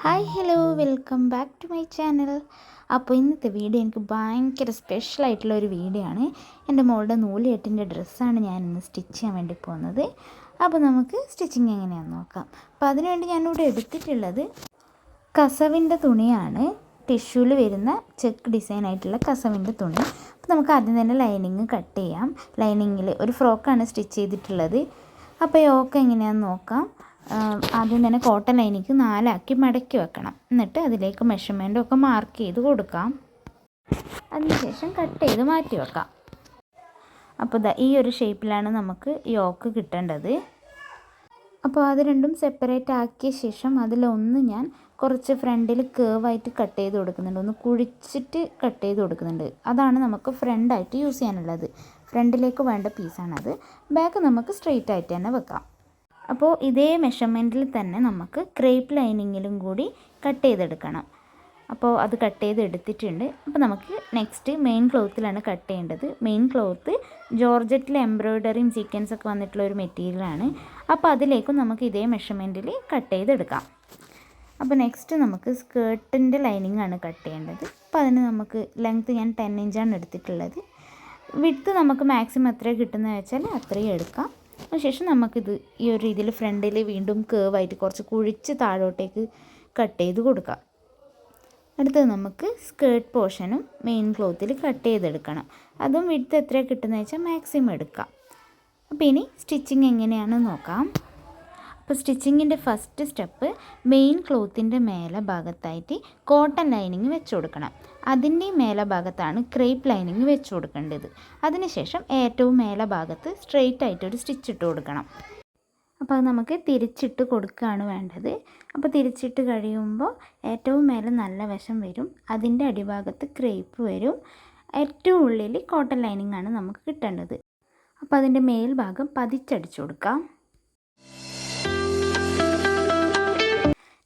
Hi hello welcome back to my channel. അപ്പോൾ ഇന്നത്തെ video എനിക്ക് ഭയങ്കര സ്പെഷ്യലായിട്ടുള്ള ഒരു വീഡിയോ ആണ്. എൻ്റെ മോളുടെ നൂലുകെട്ടിൻ്റെ ഡ്രസ്സാണ് ഞാനിന്ന് സ്റ്റിച്ച് ചെയ്യാൻ വേണ്ടി പോകുന്നത്. അപ്പോൾ നമുക്ക് സ്റ്റിച്ചിങ് എങ്ങനെയാണെന്ന് നോക്കാം. അപ്പോൾ അതിനുവേണ്ടി ഞാനിവിടെ എടുത്തിട്ടുള്ളത് കസവിൻ്റെ തുണിയാണ്. ടിഷ്യൂവിൽ വരുന്ന ചെക്ക് ഡിസൈൻ ആയിട്ടുള്ള കസവിൻ്റെ തുണി. അപ്പോൾ നമുക്ക് ആദ്യം തന്നെ ലൈനിങ് കട്ട് ചെയ്യാം. ലൈനിങ്ങിൽ ഒരു ഫ്രോക്കാണ് സ്റ്റിച്ച് ചെയ്തിട്ടുള്ളത്. അപ്പോൾ യോക്ക് എങ്ങനെയാണെന്ന് നോക്കാം. ആദ്യം തന്നെ കോട്ടൺ ലൈനിങ് 4 ആക്കി മടക്കി വെക്കണം. എന്നിട്ട് അതിലേക്ക് മെഷർമെൻറ്റും ഒക്കെ മാർക്ക് ചെയ്ത് കൊടുക്കാം. അതിനുശേഷം കട്ട് ചെയ്ത് മാറ്റി വെക്കാം. അപ്പോൾ ഈ ഒരു ഷേപ്പിലാണ് നമുക്ക് യോക്ക് കിട്ടേണ്ടത്. അപ്പോൾ അത് രണ്ടും സെപ്പറേറ്റ് ആക്കിയ ശേഷം അതിലൊന്ന് ഞാൻ കുറച്ച് ഫ്രണ്ടിൽ കേവായിട്ട് കട്ട് ചെയ്ത് കൊടുക്കുന്നുണ്ട്. ഒന്ന് കുഴിച്ചിട്ട് കട്ട് ചെയ്ത് കൊടുക്കുന്നുണ്ട്. അതാണ് നമുക്ക് ഫ്രണ്ടായിട്ട് യൂസ് ചെയ്യാനുള്ളത്. ഫ്രണ്ടിലേക്ക് വേണ്ട പീസാണത്. ബാക്ക് നമുക്ക് സ്ട്രെയിറ്റ് ആയിട്ട് തന്നെ വെക്കാം. അപ്പോൾ ഇതേ മെഷർമെൻറ്റിൽ തന്നെ നമുക്ക് ക്രേപ്പ് ലൈനിങ്ങിലും കൂടി കട്ട് ചെയ്തെടുക്കണം. അപ്പോൾ അത് കട്ട് ചെയ്ത് എടുത്തിട്ടുണ്ട്. അപ്പോൾ നമുക്ക് നെക്സ്റ്റ് മെയിൻ ക്ലോത്തിലാണ് കട്ട് ചെയ്യേണ്ടത്. മെയിൻ ക്ലോത്ത് ജോർജറ്റിൽ എംബ്രോയ്ഡറിയും സീക്വൻസൊക്കെ വന്നിട്ടുള്ള ഒരു മെറ്റീരിയലാണ്. അപ്പോൾ അതിലേക്കും നമുക്ക് ഇതേ മെഷർമെൻറ്റിൽ കട്ട് ചെയ്തെടുക്കാം. അപ്പോൾ നെക്സ്റ്റ് നമുക്ക് സ്കേർട്ടിൻ്റെ ലൈനിങ് ആണ് കട്ട് ചെയ്യേണ്ടത്. അപ്പോൾ അതിന് നമുക്ക് ലെങ്ത്ത് ഞാൻ 10 ഇഞ്ചാണ് എടുത്തിട്ടുള്ളത്. വിഡ്ത്ത് നമുക്ക് മാക്സിമം എത്ര കിട്ടുന്നത് വെച്ചാൽ അത്രയും എടുക്കാം. അതിനുശേഷം നമുക്കിത് ഈ ഒരു രീതിയിൽ ഫ്രണ്ടിൽ വീണ്ടും കേവായിട്ട് കുറച്ച് കുഴിച്ച് താഴോട്ടേക്ക് കട്ട് ചെയ്ത് കൊടുക്കാം. അടുത്തത് നമുക്ക് സ്കേർട്ട് പോർഷനും മെയിൻ ക്ലോത്തിൽ കട്ട് ചെയ്തെടുക്കണം. അതും വിഡ്ത്ത് എത്ര കിട്ടുന്നത് വെച്ചാൽ മാക്സിമം എടുക്കാം. അപ്പോൾ ഇനി സ്റ്റിച്ചിങ് എങ്ങനെയാണെന്ന് നോക്കാം. അപ്പോൾ സ്റ്റിച്ചിങ്ങിൻ്റെ ഫസ്റ്റ് സ്റ്റെപ്പ് മെയിൻ ക്ലോത്തിൻ്റെ മേലെ ഭാഗത്തായിട്ട് കോട്ടൺ ലൈനിങ് വെച്ച് കൊടുക്കണം. അതിൻ്റെ മേലെ ഭാഗത്താണ് ക്രേപ്പ് ലൈനിങ് വെച്ച് കൊടുക്കേണ്ടത്. അതിനുശേഷം ഏറ്റവും മേലെ ഭാഗത്ത് സ്ട്രെയിറ്റ് ആയിട്ടൊരു സ്റ്റിച്ച് ഇട്ട് കൊടുക്കണം. അപ്പോൾ അത് നമുക്ക് തിരിച്ചിട്ട് കൊടുക്കുകയാണ് വേണ്ടത്. അപ്പോൾ തിരിച്ചിട്ട് കഴിയുമ്പോൾ ഏറ്റവും മേലെ നല്ല വശം വരും. അതിൻ്റെ അടിഭാഗത്ത് ക്രേപ്പ് വരും. ഏറ്റവും ഉള്ളിൽ കോട്ടൺ ലൈനിങ് ആണ് നമുക്ക് കിട്ടേണ്ടത്. അപ്പോൾ അതിൻ്റെ മേൽഭാഗം പതിച്ചടിച്ചു കൊടുക്കാം.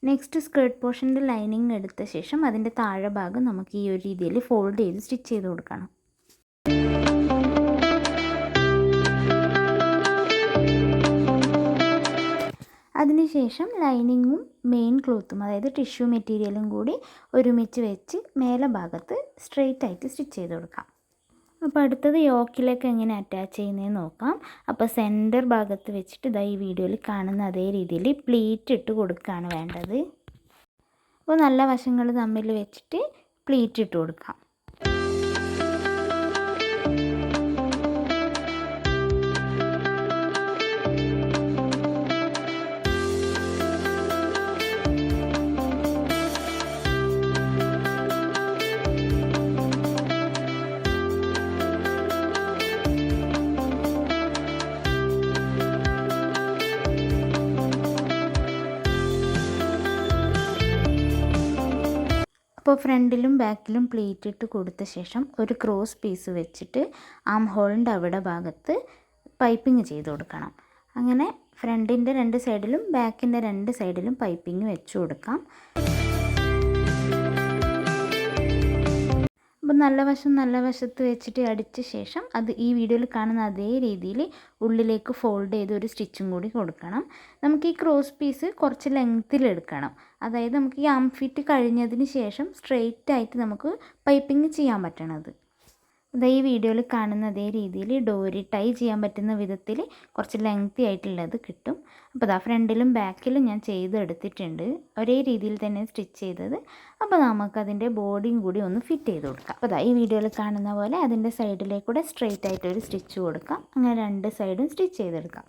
നെക്സ്റ്റ് സ്കേർട്ട് പോർഷൻ്റെ ലൈനിങ് എടുത്ത ശേഷം അതിൻ്റെ താഴെ ഭാഗം നമുക്ക് ഈ ഒരു രീതിയിൽ ഫോൾഡ് ചെയ്ത് സ്റ്റിച്ച് ചെയ്ത് കൊടുക്കണം. അതിനുശേഷം ലൈനിങ്ങും മെയിൻ ക്ലോത്തും അതായത് ടിഷ്യൂ മെറ്റീരിയലും കൂടി ഒരുമിച്ച് വെച്ച് മേലെ ഭാഗത്ത് സ്ട്രെയിറ്റ് ആയിട്ട് സ്റ്റിച്ച് ചെയ്ത് കൊടുക്കാം. അപ്പോൾ അടുത്തത് യോക്കിലേക്ക് എങ്ങനെ അറ്റാച്ച് ചെയ്യുന്നതെന്ന് നോക്കാം. അപ്പോൾ സെൻറ്റർ ഭാഗത്ത് വെച്ചിട്ട് ഈ വീഡിയോയിൽ കാണുന്ന അതേ രീതിയിൽ പ്ലീറ്റ് ഇട്ട് കൊടുക്കുകയാണ് വേണ്ടത്. അപ്പോൾ നല്ല വശങ്ങൾ തമ്മിൽ വെച്ചിട്ട് പ്ലീറ്റ് ഇട്ട് കൊടുക്കാം. അപ്പോൾ ഫ്രണ്ടിലും ബാക്കിലും പ്ലീറ്റ് ഇട്ട് കൊടുത്ത ശേഷം ഒരു ക്രോസ് പീസ് വെച്ചിട്ട് ആം ഹോളിൻ്റെ അവിടെ ഭാഗത്ത് പൈപ്പിംഗ് ചെയ്ത് കൊടുക്കണം. അങ്ങനെ ഫ്രണ്ടിൻ്റെ 2 സൈഡിലും ബാക്കിൻ്റെ 2 സൈഡിലും പൈപ്പിംഗ് വെച്ച് കൊടുക്കാം. അപ്പോൾ നല്ല വശത്ത് വെച്ചിട്ട് അടിച്ച ശേഷം അത് ഈ വീഡിയോയിൽ കാണുന്ന അതേ രീതിയിൽ ഉള്ളിലേക്ക് ഫോൾഡ് ചെയ്ത് ഒരു സ്റ്റിച്ചും കൂടി കൊടുക്കണം. നമുക്ക് ഈ ക്രോസ് പീസ് കുറച്ച് ലെങ്ത്തിൽ എടുക്കണം. അതായത് നമുക്ക് ഈ ആം ഫിറ്റ് കഴിഞ്ഞതിന് ശേഷം സ്ട്രെയിറ്റ് ആയിട്ട് നമുക്ക് പൈപ്പിംഗ് ചെയ്യാൻ പറ്റണത്. ഈ വീഡിയോയിൽ കാണുന്ന അതേ രീതിയിൽ ഡോരി ടൈ ചെയ്യാൻ പറ്റുന്ന വിധത്തിൽ കുറച്ച് ലെങ്തി ആയിട്ടുള്ളത് കിട്ടും. അപ്പോൾ ഫ്രണ്ടിലും ബാക്കിലും ഞാൻ ചെയ്തെടുത്തിട്ടുണ്ട്. ഒരേ രീതിയിൽ തന്നെ സ്റ്റിച്ച് ചെയ്തത്. അപ്പോൾ നമുക്കതിൻ്റെ ബോഡിയും കൂടി ഒന്ന് ഫിറ്റ് ചെയ്ത് കൊടുക്കാം. അപ്പോൾ ഈ വീഡിയോയിൽ കാണുന്ന പോലെ അതിൻ്റെ സൈഡിലേക്കൂടെ സ്ട്രെയിറ്റ് ആയിട്ടൊരു സ്റ്റിച്ച് കൊടുക്കാം. അങ്ങനെ 2 സൈഡും സ്റ്റിച്ച് ചെയ്തെടുക്കാം.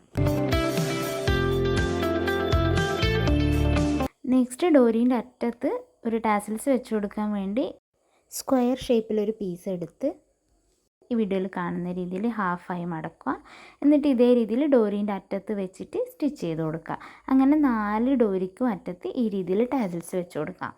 നെക്സ്റ്റ് ഡോരീൻ്റെ അറ്റത്ത് ഒരു ടാസൽസ് വെച്ച് കൊടുക്കാൻ വേണ്ടി സ്ക്വയർ ഷേപ്പിലൊരു പീസ് എടുത്ത് ഈ വീഡിയോയിൽ കാണുന്ന രീതിയിൽ ഹാഫായി മടക്കുക. എന്നിട്ട് ഇതേ രീതിയിൽ ഡോരീൻ്റെ അറ്റത്ത് വെച്ചിട്ട് സ്റ്റിച്ച് ചെയ്ത് കൊടുക്കുക. അങ്ങനെ 4 ഡോരിക്കും അറ്റത്ത് ഈ രീതിയിൽ ടാസൽസ് വെച്ച് കൊടുക്കാം.